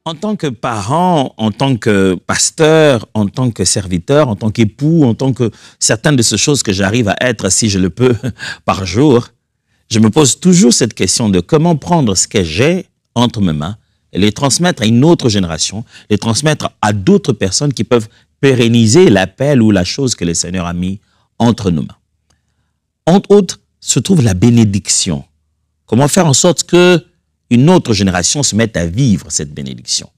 En tant que parent, en tant que pasteur, en tant que serviteur, en tant qu'époux, en tant que certaines de ces choses que j'arrive à être, si je le peux, par jour, je me pose toujours cette question de comment prendre ce que j'ai entre mes mains et les transmettre à une autre génération, les transmettre à d'autres personnes qui peuvent pérenniser l'appel ou la chose que le Seigneur a mis entre nos mains. Entre autres, se trouve la bénédiction. Comment faire en sorte que une autre génération se mette à vivre cette bénédiction?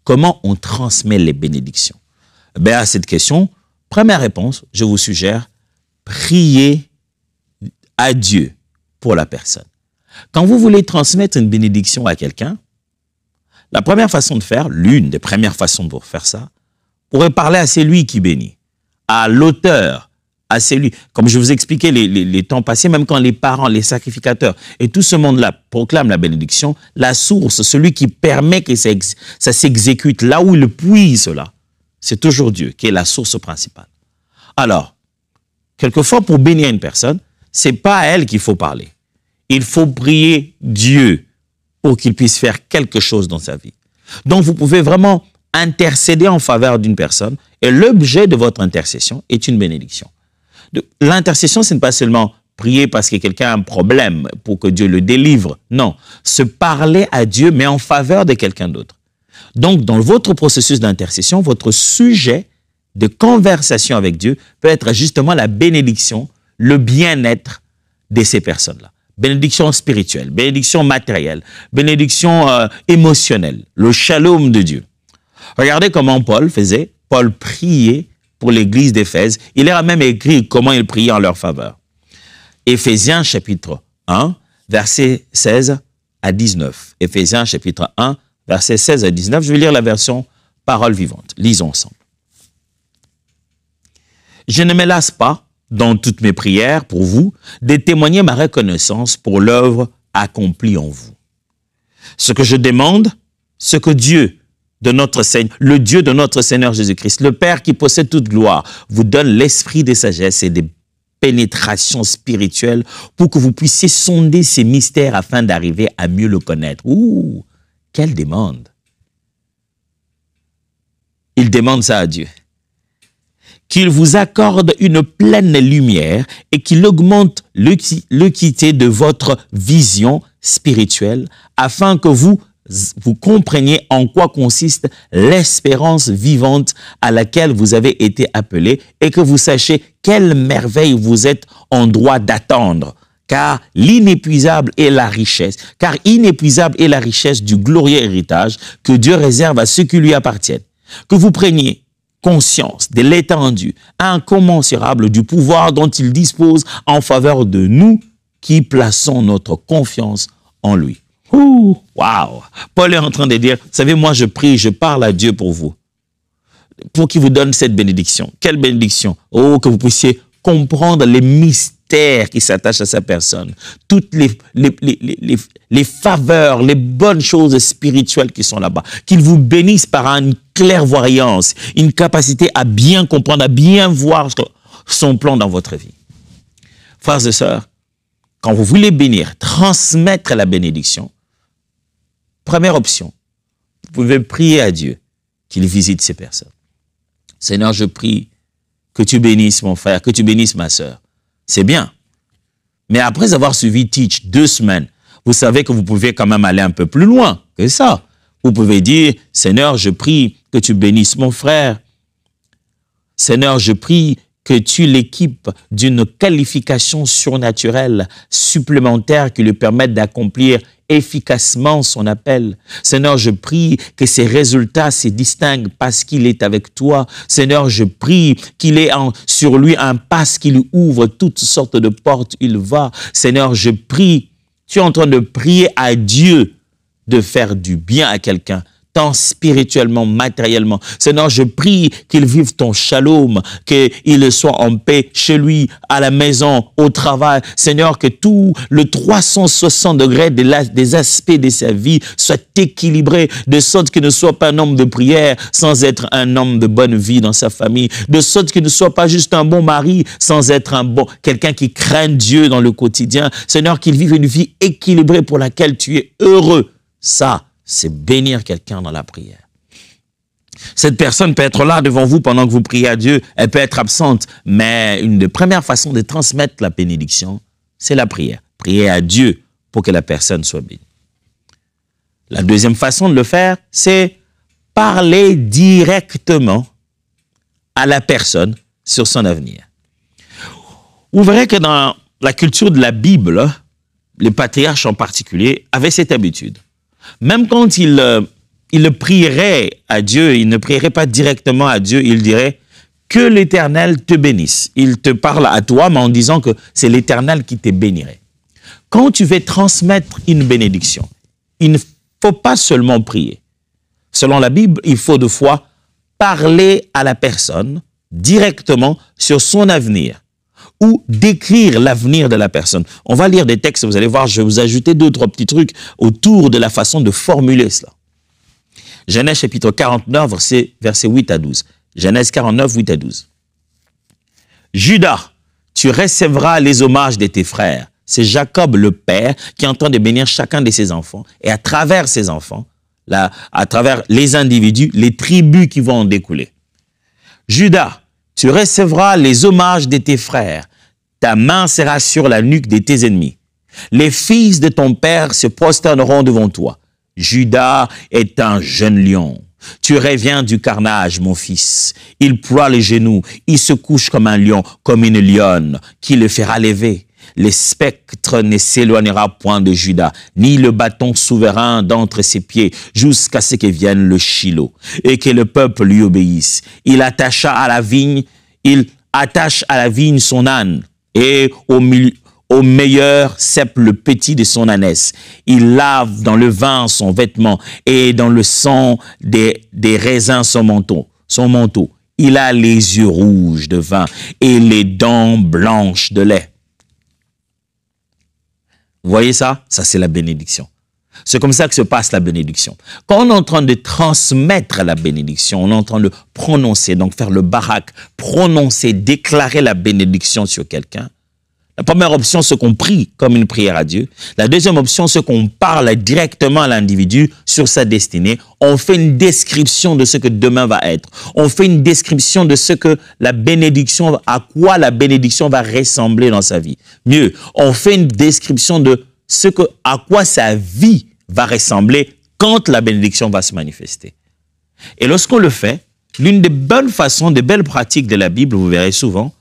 Comment on transmet les bénédictions? À cette question, première réponse, je vous suggère, priez à Dieu pour la personne. Quand vous voulez transmettre une bénédiction à quelqu'un, la première façon de faire, l'une des premières façons de faire ça, pourrait parler à celui qui bénit, à l'auteur, à celui, comme je vous expliquais les temps passés, même quand les parents, les sacrificateurs et tout ce monde-là proclament la bénédiction, la source, celui qui permet que ça s'exécute, là où il puise cela, c'est toujours Dieu qui est la source principale. Alors, quelquefois pour bénir une personne, c'est pas à elle qu'il faut parler. Il faut prier Dieu pour qu'il puisse faire quelque chose dans sa vie. Donc vous pouvez vraiment intercéder en faveur d'une personne et l'objet de votre intercession est une bénédiction. L'intercession, ce n'est pas seulement prier parce que quelqu'un a un problème pour que Dieu le délivre. Non, se parler à Dieu, mais en faveur de quelqu'un d'autre. Donc, dans votre processus d'intercession, votre sujet de conversation avec Dieu peut être justement la bénédiction, le bien-être de ces personnes-là. Bénédiction spirituelle, bénédiction matérielle, bénédiction émotionnelle, le shalom de Dieu. Regardez comment Paul faisait. Paul priait pour l'église d'Éphèse. Il leur a même écrit comment il priait en leur faveur. Éphésiens chapitre 1, versets 16 à 19. Éphésiens chapitre 1, versets 16 à 19. Je vais lire la version parole vivante. Lisons ensemble. Je ne me lasse pas, dans toutes mes prières pour vous, de témoigner ma reconnaissance pour l'œuvre accomplie en vous. Ce que je demande, ce que Dieu de notre Seigneur, le Dieu de notre Seigneur Jésus-Christ, le Père qui possède toute gloire, vous donne l'esprit de sagesse et de pénétration spirituelle pour que vous puissiez sonder ces mystères afin d'arriver à mieux le connaître. Ouh, quelle demande! Il demande ça à Dieu. Qu'il vous accorde une pleine lumière et qu'il augmente l'équité de votre vision spirituelle afin que vous compreniez en quoi consiste l'espérance vivante à laquelle vous avez été appelés et que vous sachiez quelle merveille vous êtes en droit d'attendre. Car inépuisable est la richesse du glorieux héritage que Dieu réserve à ceux qui lui appartiennent. Que vous preniez conscience de l'étendue incommensurable du pouvoir dont il dispose en faveur de nous qui plaçons notre confiance en lui. Ouh, waouh! Paul est en train de dire, vous savez, moi je prie, je parle à Dieu pour vous, pour qu'il vous donne cette bénédiction. Quelle bénédiction? Oh, que vous puissiez comprendre les mystères qui s'attachent à sa personne, toutes les faveurs, les bonnes choses spirituelles qui sont là-bas, qu'il vous bénisse par une clairvoyance, une capacité à bien comprendre, à bien voir son plan dans votre vie. Frères et sœurs, quand vous voulez bénir, transmettre la bénédiction, première option, vous pouvez prier à Dieu qu'il visite ces personnes. Seigneur, je prie que tu bénisses mon frère, que tu bénisses ma sœur. C'est bien. Mais après avoir suivi Teach 2 semaines, vous savez que vous pouvez quand même aller un peu plus loin que ça. Vous pouvez dire, Seigneur, je prie que tu bénisses mon frère. Seigneur, je prie que tu l'équipes d'une qualification surnaturelle supplémentaire qui lui permette d'accomplir efficacement son appel. Seigneur, je prie que ses résultats se distinguent parce qu'il est avec toi. Seigneur, je prie qu'il ait sur lui un passe qui lui ouvre toutes sortes de portes. Il va. Seigneur, je prie. Tu es en train de prier à Dieu de faire du bien à quelqu'un, tant spirituellement, matériellement. Seigneur, je prie qu'il vive ton shalom, qu'il soit en paix chez lui, à la maison, au travail. Seigneur, que tout le 360 degrés des aspects de sa vie soit équilibré, de sorte qu'il ne soit pas un homme de prière sans être un homme de bonne vie dans sa famille, de sorte qu'il ne soit pas juste un bon mari sans être quelqu'un qui craint Dieu dans le quotidien. Seigneur, qu'il vive une vie équilibrée pour laquelle tu es heureux. Ça, c'est bénir quelqu'un dans la prière. Cette personne peut être là devant vous pendant que vous priez à Dieu, elle peut être absente, mais une des premières façons de transmettre la bénédiction, c'est la prière. Prier à Dieu pour que la personne soit bénie. La deuxième façon de le faire, c'est parler directement à la personne sur son avenir. Vous verrez que dans la culture de la Bible, les patriarches en particulier avaient cette habitude. Même quand ils prieraient à Dieu, ils ne prieraient pas directement à Dieu, ils diraient que l'Éternel te bénisse. Il te parle à toi, mais en disant que c'est l'Éternel qui te bénirait. Quand tu veux transmettre une bénédiction, il ne faut pas seulement prier. Selon la Bible, il faut deux fois parler à la personne directement sur son avenir ou décrire l'avenir de la personne. On va lire des textes, vous allez voir, je vais vous ajouter 2 ou 3 petits trucs autour de la façon de formuler cela. Genèse chapitre 49, versets 8 à 12. Genèse 49, 8 à 12. Judas, tu recevras les hommages de tes frères. C'est Jacob le père qui est en train de bénir chacun de ses enfants. Et à travers ses enfants, à travers les individus, les tribus qui vont en découler. Judas, tu recevras les hommages de tes frères. Ta main sera sur la nuque de tes ennemis. Les fils de ton père se prosterneront devant toi. Judas est un jeune lion. Tu reviens du carnage, mon fils. Il ploie les genoux. Il se couche comme un lion, comme une lionne, qui le fera lever. Le spectre ne s'éloignera point de Judas, ni le bâton souverain d'entre ses pieds, jusqu'à ce que vienne le Shilo, et que le peuple lui obéisse. Il attache à la vigne son âne, et au meilleur cèpe le petit de son ânesse. Il lave dans le vin son vêtement, et dans le sang des raisins son manteau. Il a les yeux rouges de vin, et les dents blanches de lait. Vous voyez ça? Ça, c'est la bénédiction. C'est comme ça que se passe la bénédiction. Quand on est en train de transmettre la bénédiction, on est en train de prononcer, donc faire le barak, prononcer, déclarer la bénédiction sur quelqu'un. La première option, c'est qu'on prie comme une prière à Dieu. La deuxième option, c'est qu'on parle directement à l'individu sur sa destinée. On fait une description de ce que demain va être. On fait une description de ce que la bénédiction, à quoi la bénédiction va ressembler dans sa vie. Mieux, on fait une description de à quoi sa vie va ressembler quand la bénédiction va se manifester. Et lorsqu'on le fait, l'une des bonnes façons, des belles pratiques de la Bible, vous verrez souvent,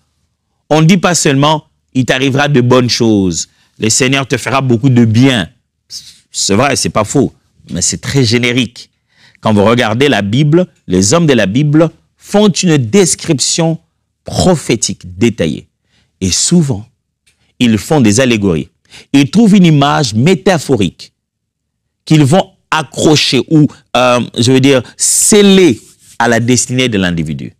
on ne dit pas seulement il t'arrivera de bonnes choses. Le Seigneur te fera beaucoup de bien. C'est vrai, c'est pas faux, mais c'est très générique. Quand vous regardez la Bible, les hommes de la Bible font une description prophétique détaillée. Et souvent, ils font des allégories. Ils trouvent une image métaphorique qu'ils vont accrocher ou, sceller à la destinée de l'individu.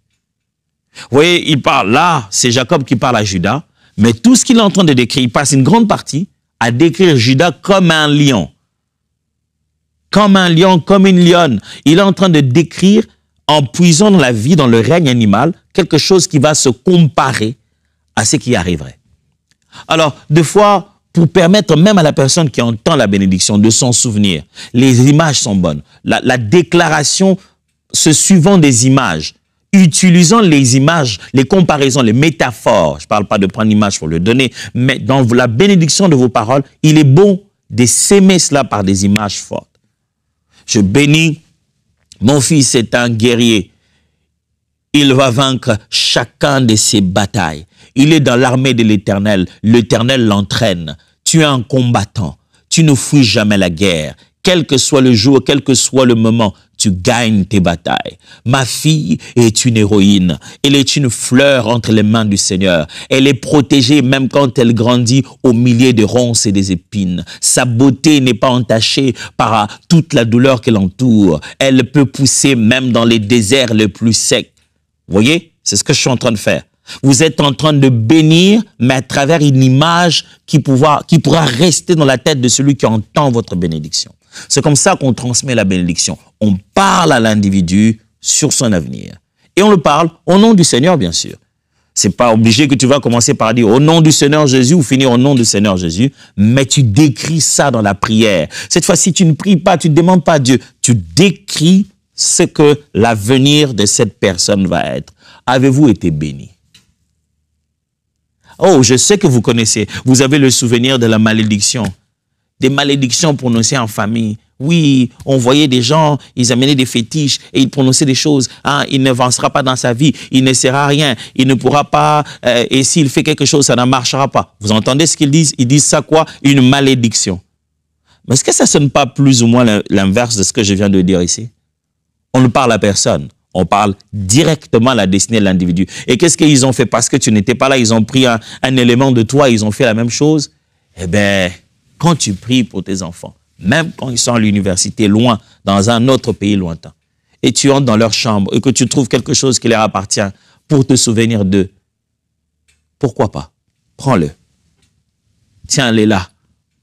Vous voyez, il parle là, c'est Jacob qui parle à Judas. Mais tout ce qu'il est en train de décrire, il passe une grande partie à décrire Judas comme un lion. Comme un lion, comme une lionne. Il est en train de décrire, en puisant dans la vie, dans le règne animal, quelque chose qui va se comparer à ce qui arriverait. Alors, des fois, pour permettre même à la personne qui entend la bénédiction de s'en souvenir, les images sont bonnes. La déclaration se suivant des images, utilisant les images, les comparaisons, les métaphores. Je ne parle pas de prendre une image pour le donner, mais dans la bénédiction de vos paroles, il est bon de s'aimer cela par des images fortes. Je bénis, mon fils est un guerrier. Il va vaincre chacun de ses batailles. Il est dans l'armée de l'Éternel. L'Éternel l'entraîne. Tu es un combattant. Tu ne fuis jamais la guerre. Quel que soit le jour, quel que soit le moment, tu gagnes tes batailles. Ma fille est une héroïne. Elle est une fleur entre les mains du Seigneur. Elle est protégée même quand elle grandit au milieu des ronces et des épines. Sa beauté n'est pas entachée par toute la douleur qui l'entoure. Elle peut pousser même dans les déserts les plus secs. Vous voyez? C'est ce que je suis en train de faire. Vous êtes en train de bénir, mais à travers une image qui pourra rester dans la tête de celui qui entend votre bénédiction. C'est comme ça qu'on transmet la bénédiction. On parle à l'individu sur son avenir. Et on le parle au nom du Seigneur, bien sûr. C'est pas obligé que tu vas commencer par dire au nom du Seigneur Jésus ou finir au nom du Seigneur Jésus, mais tu décris ça dans la prière. Cette fois-ci, tu ne pries pas, tu ne demandes pas à Dieu, tu décris ce que l'avenir de cette personne va être. Avez-vous été béni? Oh, je sais que vous connaissez, vous avez le souvenir de la malédiction, des malédictions prononcées en famille. Oui, on voyait des gens, ils amenaient des fétiches et ils prononçaient des choses. Ah, il n'avancera pas dans sa vie, il ne sera rien, il ne pourra pas, et s'il fait quelque chose, ça ne marchera pas. Vous entendez ce qu'ils disent? Ils disent ça quoi? Une malédiction. Mais est-ce que ça ne sonne pas plus ou moins l'inverse de ce que je viens de dire ici? On ne parle à personne. On parle directement à la destinée de l'individu. Et qu'est-ce qu'ils ont fait? Parce que tu n'étais pas là, ils ont pris un élément de toi, ils ont fait la même chose. Eh bien, quand tu pries pour tes enfants, même quand ils sont à l'université, loin, dans un autre pays lointain, et tu entres dans leur chambre et que tu trouves quelque chose qui leur appartient pour te souvenir d'eux, pourquoi pas? Prends-le. Tiens-les là.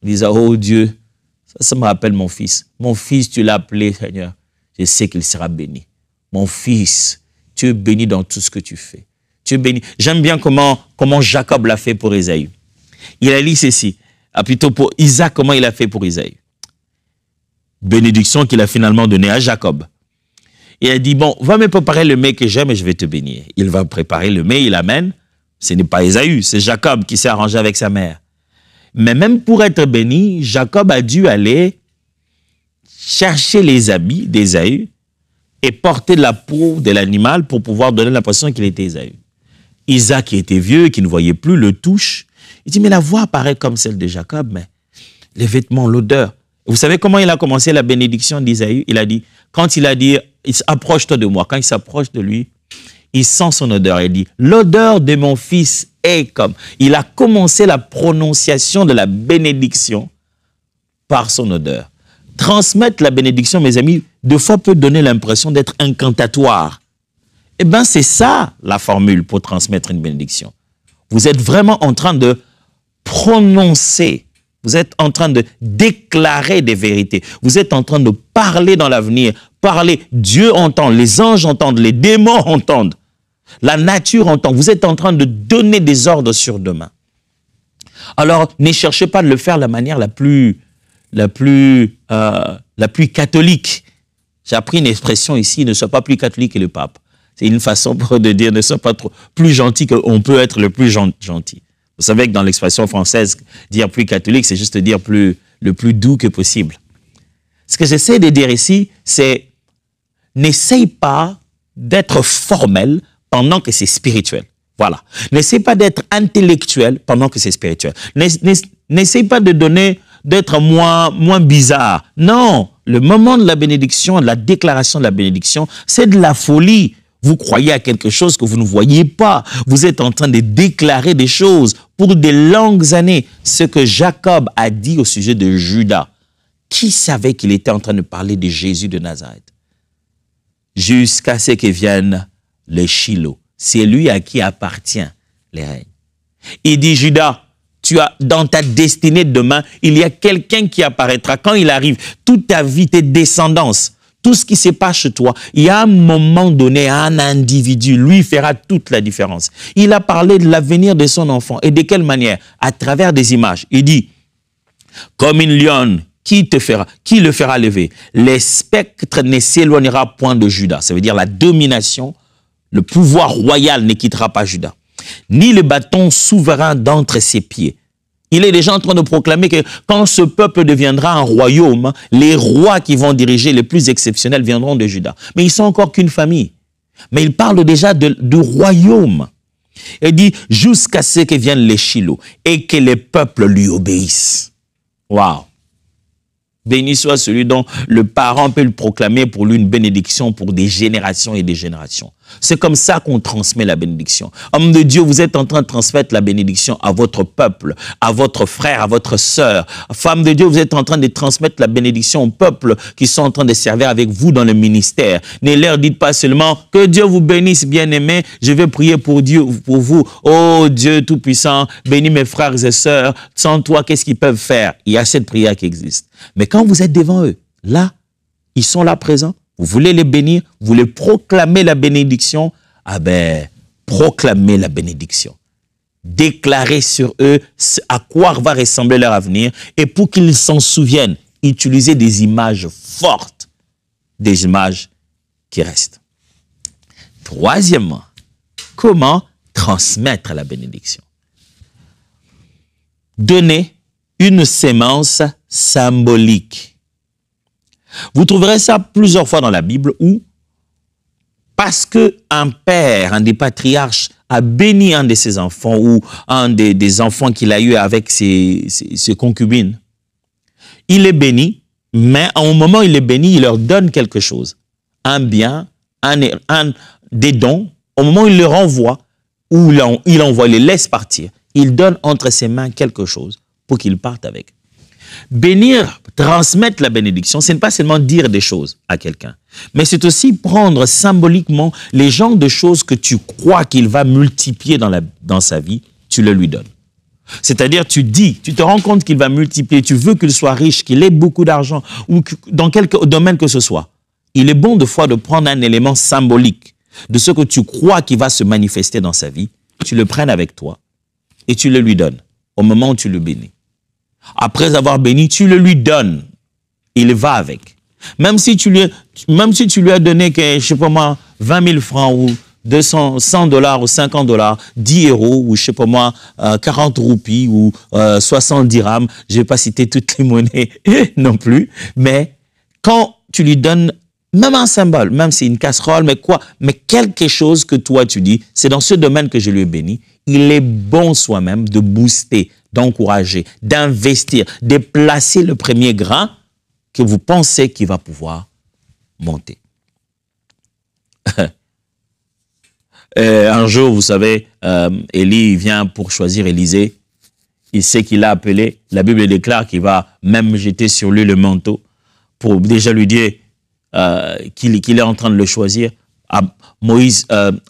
Dis, oh Dieu, ça me rappelle mon fils. Mon fils, tu l'as appelé, Seigneur. Je sais qu'il sera béni. Mon fils, tu es béni dans tout ce que tu fais. Tu es béni. J'aime bien comment Jacob l'a fait pour Ésaü. Il a dit ceci. Plutôt pour Isaac, comment il a fait pour Ésaü. Bénédiction qu'il a finalement donnée à Jacob. Il a dit, bon, va me préparer le mets que j'aime et je vais te bénir. Il va préparer le mets, il l'amène. Ce n'est pas Ésaü, c'est Jacob qui s'est arrangé avec sa mère. Mais même pour être béni, Jacob a dû aller chercher les habits d'Ésaü et porter la peau de l'animal pour pouvoir donner l'impression qu'il était Ésaü. Isaac, qui était vieux, qui ne voyait plus, le touche. Il dit, mais la voix paraît comme celle de Jacob, mais les vêtements, l'odeur. Vous savez comment il a commencé la bénédiction d'Ésaü? Il a dit, quand il a dit, approche-toi de moi, quand il s'approche de lui, il sent son odeur. Il dit, l'odeur de mon fils est comme. Il a commencé la prononciation de la bénédiction par son odeur. Transmettre la bénédiction, mes amis, deux fois peut donner l'impression d'être incantatoire. Eh bien, c'est ça la formule pour transmettre une bénédiction. Vous êtes vraiment en train de prononcer. Vous êtes en train de déclarer des vérités. Vous êtes en train de parler dans l'avenir. Parler. Dieu entend, les anges entendent, les démons entendent. La nature entend. Vous êtes en train de donner des ordres sur demain. Alors, ne cherchez pas de le faire de la manière la plus catholique. J'ai appris une expression ici, ne sois pas plus catholique que le pape. C'est une façon de dire, ne sois pas trop plus gentil qu'on peut être le plus gentil. Vous savez que dans l'expression française, dire plus catholique, c'est juste dire le plus doux que possible. Ce que j'essaie de dire ici, c'est n'essaye pas d'être formel pendant que c'est spirituel. Voilà. N'essaye pas d'être intellectuel pendant que c'est spirituel. N'essaye pas d'être moins bizarre. Non, le moment de la bénédiction, de la déclaration de la bénédiction, c'est de la folie. Vous croyez à quelque chose que vous ne voyez pas. Vous êtes en train de déclarer des choses pour des longues années. Ce que Jacob a dit au sujet de Judas. Qui savait qu'il était en train de parler de Jésus de Nazareth? Jusqu'à ce que vienne le Shiloh. C'est lui à qui appartient les règnes. Il dit, Judas, tu as dans ta destinée demain, il y a quelqu'un qui apparaîtra. Quand il arrive, toute ta vie, tes descendances, tout ce qui se passe chez toi, il y a un moment donné, un individu, lui fera toute la différence. Il a parlé de l'avenir de son enfant. Et de quelle manière? À travers des images. Il dit, comme une lionne, qui le fera lever? Les spectres ne s'éloignera point de Judas. Ça veut dire la domination, le pouvoir royal ne quittera pas Judas. Ni le bâton souverain d'entre ses pieds. Il est déjà en train de proclamer que quand ce peuple deviendra un royaume, les rois qui vont diriger les plus exceptionnels viendront de Juda. Mais ils sont encore qu'une famille. Mais il parle déjà de royaume. Il dit jusqu'à ce que viennent les Shiloh et que les peuples lui obéissent. Waouh! Béni soit celui dont le parent peut le proclamer pour lui une bénédiction pour des générations et des générations. C'est comme ça qu'on transmet la bénédiction. Homme de Dieu, vous êtes en train de transmettre la bénédiction à votre peuple, à votre frère, à votre sœur. Femme de Dieu, vous êtes en train de transmettre la bénédiction au peuple qui sont en train de servir avec vous dans le ministère. Ne leur dites pas seulement que Dieu vous bénisse, bien-aimés. Je vais prier pour Dieu, pour vous. Oh Dieu Tout-Puissant, bénis mes frères et sœurs. Sans toi, qu'est-ce qu'ils peuvent faire? Il y a cette prière qui existe. Mais quand vous êtes devant eux, là, ils sont là présents. Vous voulez les bénir, vous voulez proclamer la bénédiction, ah ben, proclamer la bénédiction. Déclarer sur eux à quoi va ressembler leur avenir et pour qu'ils s'en souviennent, utiliser des images fortes, des images qui restent. Troisièmement, comment transmettre la bénédiction? Donner une sémence symbolique. Vous trouverez ça plusieurs fois dans la Bible où, parce qu'un père, un des patriarches, a béni un de ses enfants ou un des enfants qu'il a eu avec ses concubines, il est béni, mais au moment où il est béni, il leur donne quelque chose. Un bien, des dons. Au moment où il le renvoie, ou il envoie, il les laisse partir, il donne entre ses mains quelque chose pour qu'il parte avec. Bénir, transmettre la bénédiction, ce n'est pas seulement dire des choses à quelqu'un, mais c'est aussi prendre symboliquement les genres de choses que tu crois qu'il va multiplier dans sa vie, tu le lui donnes. C'est-à-dire, tu te rends compte qu'il va multiplier, tu veux qu'il soit riche, qu'il ait beaucoup d'argent, ou dans quelque domaine que ce soit. Il est bon de fois de prendre un élément symbolique de ce que tu crois qui va se manifester dans sa vie, tu le prennes avec toi et tu le lui donnes au moment où tu le bénis. Après avoir béni, tu le lui donnes. Il va avec. Même si tu lui as donné, je sais pas moi, 20 000 francs ou 200, 100 $ ou 50 $, 10 euros ou je sais pas moi, 40 roupies ou 60 dirhams. Je vais pas citer toutes les monnaies non plus. Mais quand tu lui donnes même un symbole, même si c'est une casserole, mais quoi, mais quelque chose que toi tu dis, c'est dans ce domaine que je lui ai béni, il est bon soi-même de booster, d'encourager, d'investir, de placer le premier grain que vous pensez qu'il va pouvoir monter. Un jour, vous savez, Élie vient pour choisir Élisée. Il sait qu'il a appelé. La Bible déclare qu'il va même jeter sur lui le manteau pour déjà lui dire qu'il est en train de le choisir.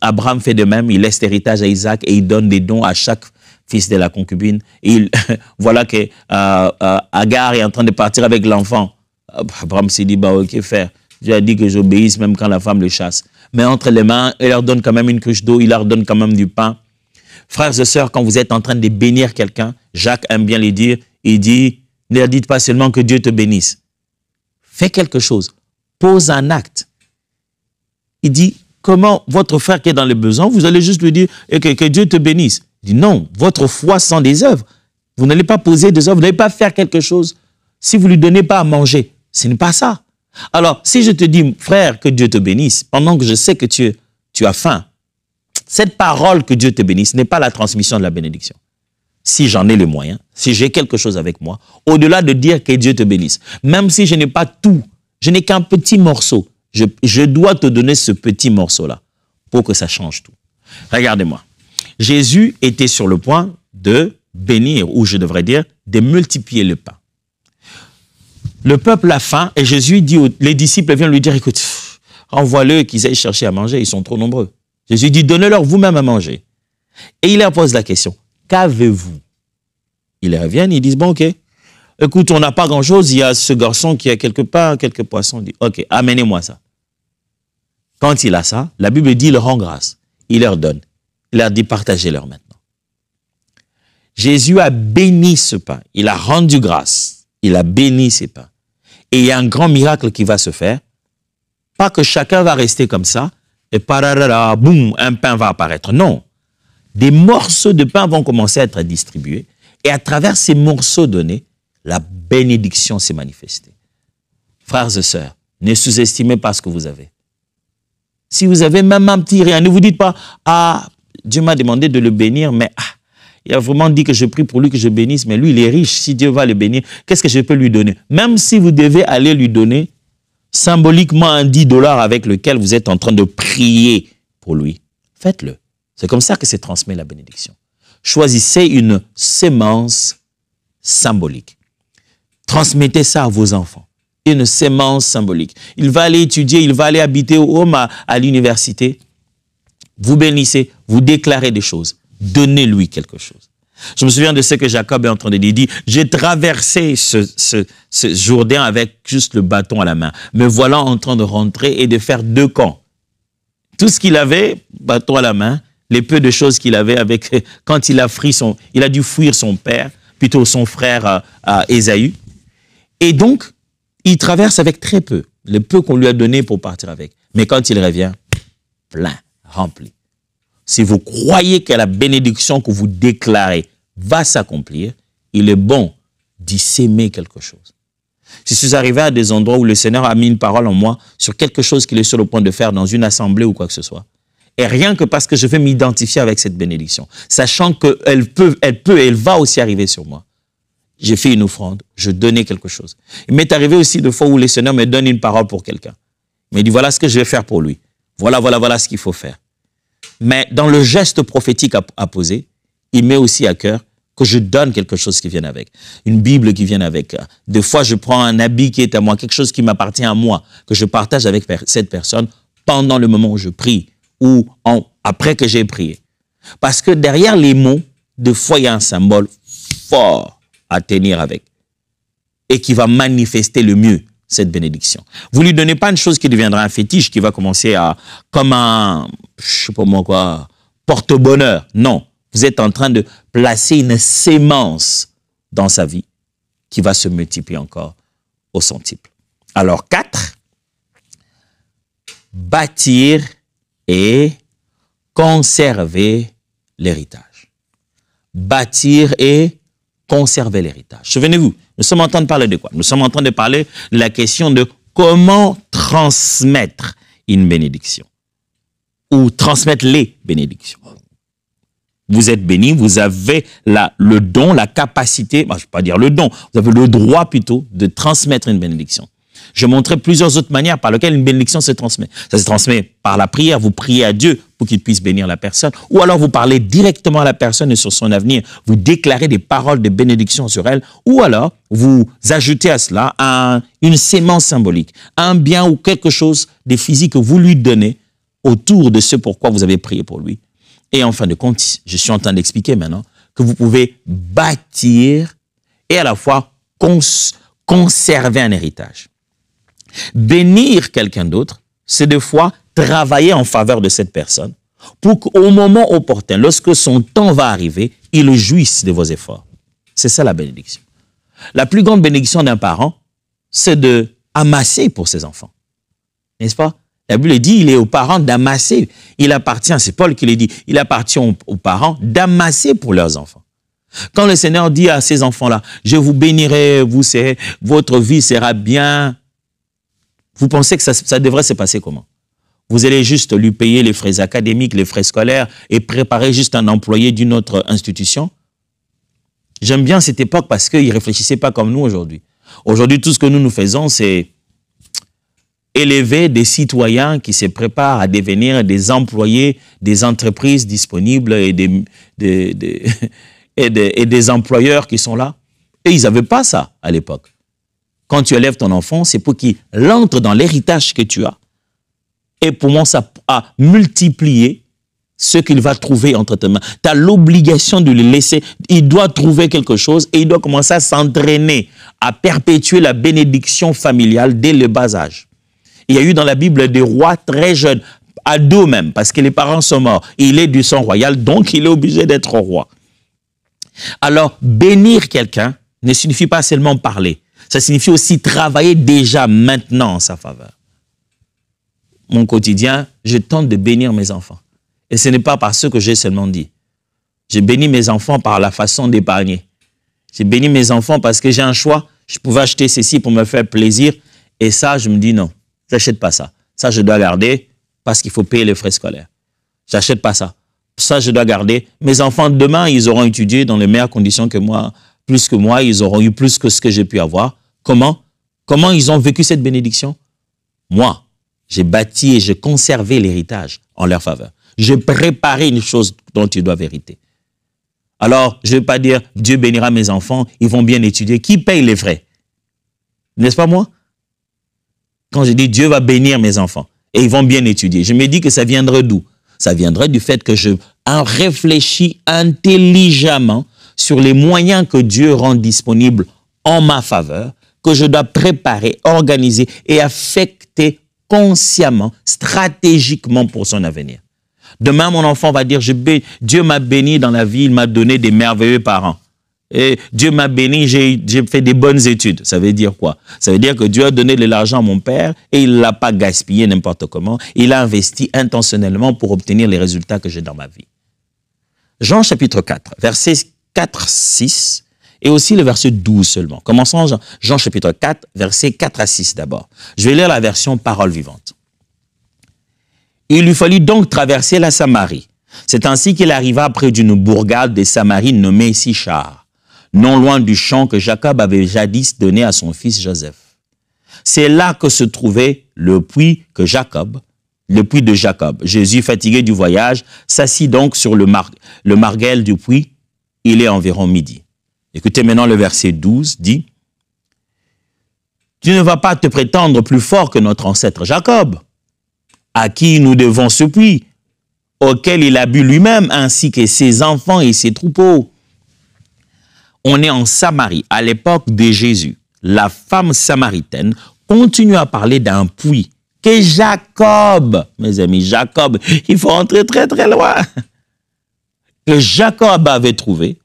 Abraham fait de même. Il laisse l'héritage à Isaac et il donne des dons à chaque fils de la concubine. Et voilà que Agar est en train de partir avec l'enfant. Abraham s'est dit, bah ok, frère, Dieu a dit que j'obéisse même quand la femme le chasse. Mais entre les mains, il leur donne quand même une cruche d'eau, il leur donne quand même du pain. Frères et sœurs, quand vous êtes en train de bénir quelqu'un, Jacques aime bien le dire, il dit, ne leur dites pas seulement que Dieu te bénisse. Fais quelque chose, pose un acte. Il dit, comment votre frère qui est dans le besoin, vous allez juste lui dire que Dieu te bénisse. Il dit, non, votre foi sans des œuvres. Vous n'allez pas poser des œuvres, vous n'allez pas faire quelque chose si vous ne lui donnez pas à manger. Ce n'est pas ça. Alors, si je te dis, frère, que Dieu te bénisse, pendant que je sais que tu as faim, cette parole que Dieu te bénisse n'est pas la transmission de la bénédiction. Si j'en ai les moyens, si j'ai quelque chose avec moi, au-delà de dire que Dieu te bénisse, même si je n'ai pas tout, je n'ai qu'un petit morceau, je dois te donner ce petit morceau-là pour que ça change tout. Regardez-moi. Jésus était sur le point de bénir, ou je devrais dire, de multiplier le pain. Le peuple a faim et Jésus dit, les disciples viennent lui dire, écoute, envoie-le qu'ils aillent chercher à manger, ils sont trop nombreux. Jésus dit, donnez-leur vous-même à manger. Et il leur pose la question, qu'avez-vous? Ils reviennent, ils disent, bon, ok, écoute, on n'a pas grand-chose, il y a ce garçon qui a quelques pains, quelques poissons, il dit, ok, amenez-moi ça. Quand il a ça, la Bible dit, il rend grâce, il leur donne, il leur dit, partagez-leur maintenant. Jésus a béni ce pain, il a rendu grâce, il a béni ces pains. Et il y a un grand miracle qui va se faire. Pas que chacun va rester comme ça et pararara, boum, un pain va apparaître. Non. Des morceaux de pain vont commencer à être distribués et à travers ces morceaux donnés, la bénédiction s'est manifestée. Frères et sœurs, ne sous-estimez pas ce que vous avez. Si vous avez même un petit rien, ne vous dites pas, ah, Dieu m'a demandé de le bénir, mais il a vraiment dit que je prie pour lui, que je bénisse, mais lui, il est riche. Si Dieu va le bénir, qu'est-ce que je peux lui donner? Même si vous devez aller lui donner symboliquement un 10 $ avec lequel vous êtes en train de prier pour lui, faites-le. C'est comme ça que se transmet la bénédiction. Choisissez une sémence symbolique. Transmettez ça à vos enfants. Une sémence symbolique. Il va aller étudier, il va aller habiter à l'université. Vous bénissez, vous déclarez des choses. Donnez-lui quelque chose. Je me souviens de ce que Jacob est en train de dire. Il dit, j'ai traversé ce Jourdain avec juste le bâton à la main. Me voilà en train de rentrer et de faire 2 camps. Tout ce qu'il avait, bâton à la main, les peu de choses qu'il avait avec, quand il a dû fuir son père, plutôt son frère Ésaü. Et donc, il traverse avec très peu, le peu qu'on lui a donné pour partir avec. Mais quand il revient, plein, rempli. Si vous croyez que la bénédiction que vous déclarez va s'accomplir, il est bon d'y s'aimer quelque chose. Je suis arrivé à des endroits où le Seigneur a mis une parole en moi sur quelque chose qu'il est sur le point de faire dans une assemblée ou quoi que ce soit. Et rien que parce que je vais m'identifier avec cette bénédiction, sachant qu'elle elle va aussi arriver sur moi. J'ai fait une offrande, je donnais quelque chose. Il m'est arrivé aussi de fois où le Seigneur me donne une parole pour quelqu'un. Il me dit, voilà ce que je vais faire pour lui. Voilà ce qu'il faut faire. Mais dans le geste prophétique à poser, il met aussi à cœur que je donne quelque chose qui vienne avec. Une Bible qui vienne avec. Des fois, je prends un habit qui est à moi, quelque chose qui m'appartient à moi, que je partage avec cette personne pendant le moment où je prie ou après que j'ai prié. Parce que derrière les mots, des fois, il y a un symbole fort à tenir avec et qui va manifester le mieux cette bénédiction. Vous ne lui donnez pas une chose qui deviendra un fétiche, qui va commencer comme un, je sais pas moi quoi, porte-bonheur. Non. Vous êtes en train de placer une sémence dans sa vie qui va se multiplier encore au centuple. Alors, 4, bâtir et conserver l'héritage. Bâtir et conserver l'héritage. Souvenez-vous, nous sommes en train de parler de quoi? Nous sommes en train de parler de la question de comment transmettre une bénédiction ou transmettre les bénédictions. Vous êtes béni, vous avez le don, la capacité, je ne vais pas dire le don, vous avez le droit plutôt de transmettre une bénédiction. Je montrerai plusieurs autres manières par lesquelles une bénédiction se transmet. Ça se transmet par la prière, vous priez à Dieu pour qu'il puisse bénir la personne, ou alors vous parlez directement à la personne et sur son avenir, vous déclarez des paroles de bénédiction sur elle, ou alors vous ajoutez à cela une sémence symbolique, un bien ou quelque chose de physique que vous lui donnez autour de ce pourquoi vous avez prié pour lui. Et en fin de compte, je suis en train d'expliquer maintenant que vous pouvez bâtir et à la fois conserver un héritage. Bénir quelqu'un d'autre, c'est des fois travailler en faveur de cette personne pour qu'au moment opportun, lorsque son temps va arriver, il jouisse de vos efforts. C'est ça la bénédiction. La plus grande bénédiction d'un parent, c'est de amasser pour ses enfants. N'est-ce pas? La Bible dit, il est aux parents d'amasser. Il appartient, c'est Paul qui le dit, il appartient aux parents d'amasser pour leurs enfants. Quand le Seigneur dit à ces enfants-là, je vous bénirai, votre vie sera bien, vous pensez que ça devrait se passer comment? Vous allez juste lui payer les frais académiques, les frais scolaires et préparer juste un employé d'une autre institution? J'aime bien cette époque parce qu'ils ne réfléchissaient pas comme nous aujourd'hui. Aujourd'hui, tout ce que nous faisons, c'est élever des citoyens qui se préparent à devenir des employés des entreprises disponibles et des employeurs qui sont là. Et ils n'avaient pas ça à l'époque. Quand tu élèves ton enfant, c'est pour qu'il entre dans l'héritage que tu as. Et pour moi, ça a multiplié ce qu'il va trouver entre tes mains. Tu as l'obligation de le laisser. Il doit trouver quelque chose et il doit commencer à s'entraîner, à perpétuer la bénédiction familiale dès le bas âge. Il y a eu dans la Bible des rois très jeunes, ados même, parce que les parents sont morts. Il est du sang royal, donc il est obligé d'être roi. Alors, bénir quelqu'un ne signifie pas seulement parler. Ça signifie aussi travailler déjà maintenant en sa faveur. Mon quotidien, je tente de bénir mes enfants. Et ce n'est pas par ce que j'ai seulement dit. J'ai béni mes enfants par la façon d'épargner. J'ai béni mes enfants parce que j'ai un choix. Je pouvais acheter ceci pour me faire plaisir. Et ça, je me dis non, j'achète pas ça. Ça, je dois garder parce qu'il faut payer les frais scolaires. J'achète pas ça. Ça, je dois garder. Mes enfants, demain, ils auront étudié dans les meilleures conditions que moi, plus que moi. Ils auront eu plus que ce que j'ai pu avoir. Comment? Comment ils ont vécu cette bénédiction? Moi, j'ai bâti et j'ai conservé l'héritage en leur faveur. J'ai préparé une chose dont ils doivent hériter. Alors, je ne vais pas dire, Dieu bénira mes enfants, ils vont bien étudier. Qui paye les frais? N'est-ce pas moi? Quand je dis Dieu va bénir mes enfants et ils vont bien étudier, je me dis que ça viendrait d'où? Ça viendrait du fait que je réfléchis intelligemment sur les moyens que Dieu rend disponibles en ma faveur, que je dois préparer, organiser et affecter consciemment, stratégiquement pour son avenir. Demain, mon enfant va dire, Dieu m'a béni dans la vie, il m'a donné des merveilleux parents. Et Dieu m'a béni, j'ai fait des bonnes études. Ça veut dire quoi? Ça veut dire que Dieu a donné de l'argent à mon père et il ne l'a pas gaspillé n'importe comment. Il a investi intentionnellement pour obtenir les résultats que j'ai dans ma vie. Jean chapitre 4, versets 4, 6 et aussi le verset 12 seulement. Commençons Jean chapitre 4, versets 4 à 6 d'abord. Je vais lire la version parole vivante. Il lui fallut donc traverser la Samarie. C'est ainsi qu'il arriva près d'une bourgade des Samarines nommée Sichar, non loin du champ que Jacob avait jadis donné à son fils Joseph. C'est là que se trouvait le puits de Jacob. Jésus, fatigué du voyage, s'assit donc sur le margelle du puits. Il est environ midi. Écoutez maintenant le verset 12 dit, « Tu ne vas pas te prétendre plus fort que notre ancêtre Jacob, à qui nous devons ce puits, auquel il a bu lui-même, ainsi que ses enfants et ses troupeaux. » On est en Samarie, à l'époque de Jésus. La femme samaritaine continue à parler d'un puits que Jacob, mes amis, Jacob, il faut entrer très très loin, que Jacob avait trouvé,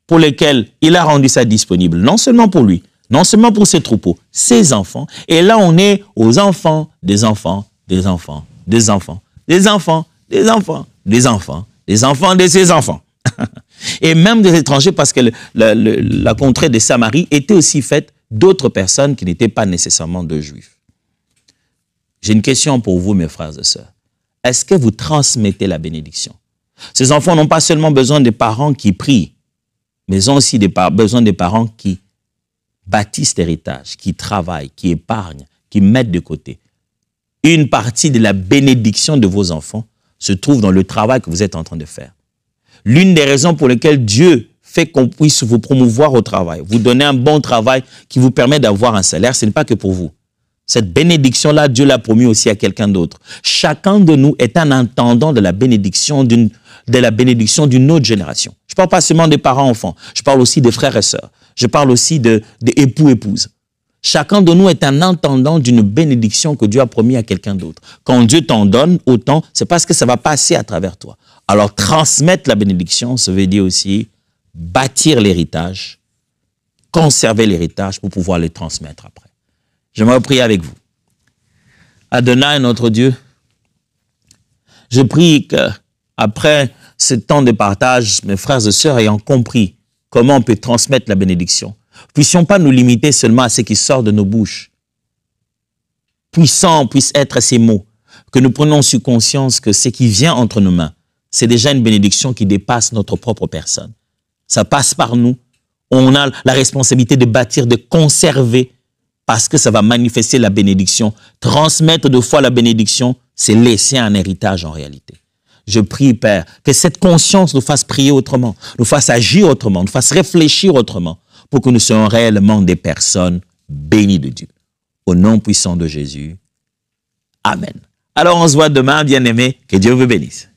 pour lequel il a rendu ça disponible, non seulement pour lui, non seulement pour ses troupeaux, ses enfants. Et là, on est aux enfants, des enfants, des enfants, des enfants, des enfants, des enfants, des enfants, des enfants de ses enfants. Et même des étrangers, parce que la contrée de Samarie était aussi faite d'autres personnes qui n'étaient pas nécessairement de juifs. J'ai une question pour vous, mes frères et sœurs. Est-ce que vous transmettez la bénédiction? Ces enfants n'ont pas seulement besoin des parents qui prient, mais ils ont aussi besoin des parents qui bâtissent l'héritage, qui travaillent, qui épargnent, qui mettent de côté. Une partie de la bénédiction de vos enfants se trouve dans le travail que vous êtes en train de faire. L'une des raisons pour lesquelles Dieu fait qu'on puisse vous promouvoir au travail, vous donner un bon travail qui vous permet d'avoir un salaire, ce n'est pas que pour vous. Cette bénédiction-là, Dieu l'a promis aussi à quelqu'un d'autre. Chacun de nous est un intendant de la bénédiction d'une autre génération. Je ne parle pas seulement des parents-enfants, je parle aussi des frères et sœurs, je parle aussi des époux-épouses. Chacun de nous est un intendant d'une bénédiction que Dieu a promis à quelqu'un d'autre. Quand Dieu t'en donne autant, c'est parce que ça va passer à travers toi. Alors, transmettre la bénédiction, ça veut dire aussi bâtir l'héritage, conserver l'héritage pour pouvoir le transmettre après. J'aimerais prier avec vous. Adonai, notre Dieu, je prie qu'après ce temps de partage, mes frères et sœurs ayant compris comment on peut transmettre la bénédiction, puissions pas nous limiter seulement à ce qui sort de nos bouches. Puissants puissent être ces mots, que nous prenons sur conscience que ce qui vient entre nos mains, c'est déjà une bénédiction qui dépasse notre propre personne. Ça passe par nous. On a la responsabilité de bâtir, de conserver, parce que ça va manifester la bénédiction. Transmettre de foi la bénédiction, c'est laisser un héritage en réalité. Je prie, Père, que cette conscience nous fasse prier autrement, nous fasse agir autrement, nous fasse réfléchir autrement, pour que nous soyons réellement des personnes bénies de Dieu. Au nom puissant de Jésus. Amen. Alors on se voit demain, bien-aimés. Que Dieu vous bénisse.